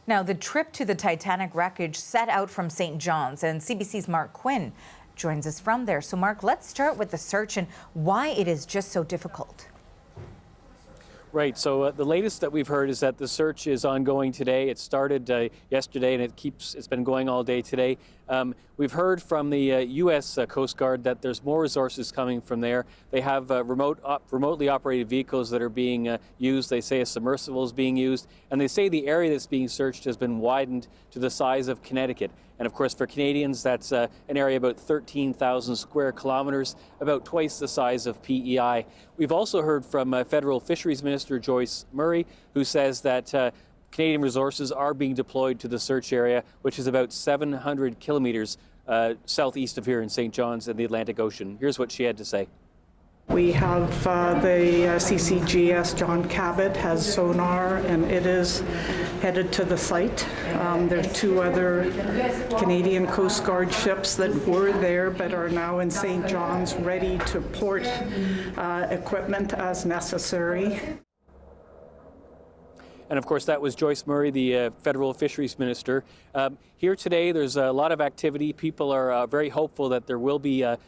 Now, the trip to the Titanic wreckage set out from St. John's, and CBC's Mark Quinn joins us from there. So, Mark, let's start with the search and why it is just so difficult. Right. So the latest that we've heard is that the search is ongoing today. It started yesterday, and it's been going all day today. We've heard from the U.S. Coast Guard that there's more resources coming from there. They have remotely operated vehicles that are being used. They say a submersible is being used, and they say the area that's being searched has been widened to the size of Connecticut. And of course, for Canadians, that's an area about 13,000 square kilometers, about twice the size of PEI. We've also heard from Federal Fisheries Minister Joyce Murray, who says that Canadian resources are being deployed to the search area, which is about 700 kilometers southeast of here in St. John's in the Atlantic Ocean. Here's what she had to say. We have the CCGS John Cabot has sonar, and it is headed to the site. There's two other Canadian Coast Guard ships that were there but are now in St. John's, ready to port equipment as necessary. And of course, that was Joyce Murray, the Federal Fisheries Minister. Here today, there's a lot of activity. People are very hopeful that there will be a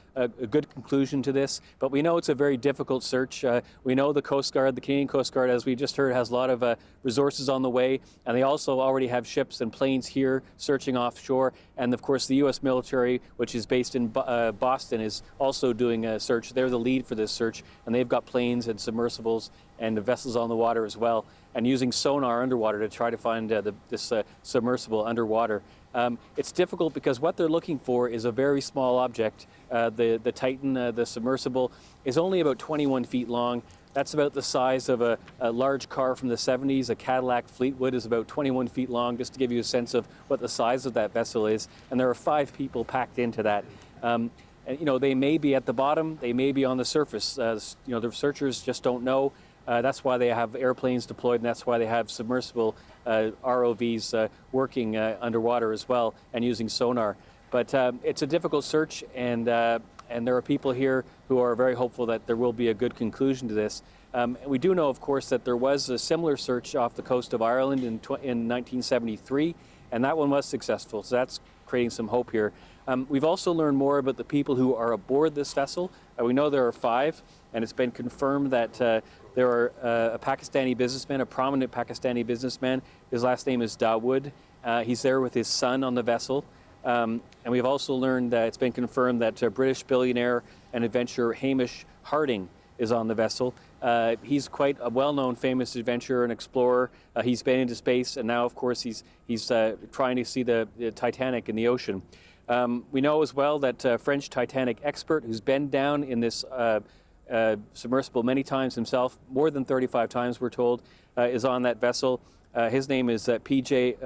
good conclusion to this, but we know it's a very difficult search. We know the Coast Guard, the Canadian Coast Guard, as we just heard, has a lot of resources on the way, and they also already have ships and planes here searching offshore. And of course, the U.S. military, which is based in Boston, is also doing a search. They're the lead for this search, and they've got planes and submersibles and the vessels on the water as well, and using sonar underwater to try to find this submersible underwater. It's difficult because what they're looking for is a very small object. The Titan, the submersible, is only about 21 feet long. That's about the size of a large car from the 70s. A Cadillac Fleetwood is about 21 feet long, just to give you a sense of what the size of that vessel is. And there are 5 people packed into that. And, you know, they may be at the bottom, they may be on the surface. You know, the researchers just don't know. That's why they have airplanes deployed, and that's why they have submersible ROVs working underwater as well and using sonar. But it's a difficult search, and there are people here who are very hopeful that there will be a good conclusion to this. We do know, of course, that there was a similar search off the coast of Ireland in 1973, and that one was successful, so that's creating some hope here. We've also learned more about the people who are aboard this vessel. We know there are 5, and it's been confirmed that there are a Pakistani businessman, a prominent Pakistani businessman. His last name is Dawood. He's there with his son on the vessel. And we've also learned that it's been confirmed that British billionaire and adventurer Hamish Harding is on the vessel. He's quite a well-known, famous adventurer and explorer. He's been into space, and now, of course, he's trying to see the Titanic in the ocean. We know as well that a French Titanic expert who's been down in this submersible many times himself, more than 35 times we're told, is on that vessel. His name is P.H.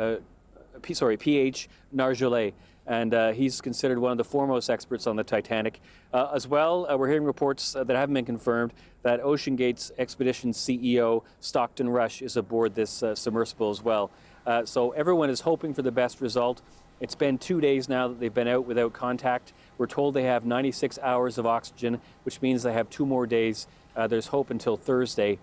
Narjolet, and he's considered one of the foremost experts on the Titanic. As well, we're hearing reports that haven't been confirmed that OceanGate's expedition CEO, Stockton Rush, is aboard this submersible as well. So everyone is hoping for the best result. It's been 2 days now that they've been out without contact. We're told they have 96 hours of oxygen, which means they have 2 more days. There's hope until Thursday.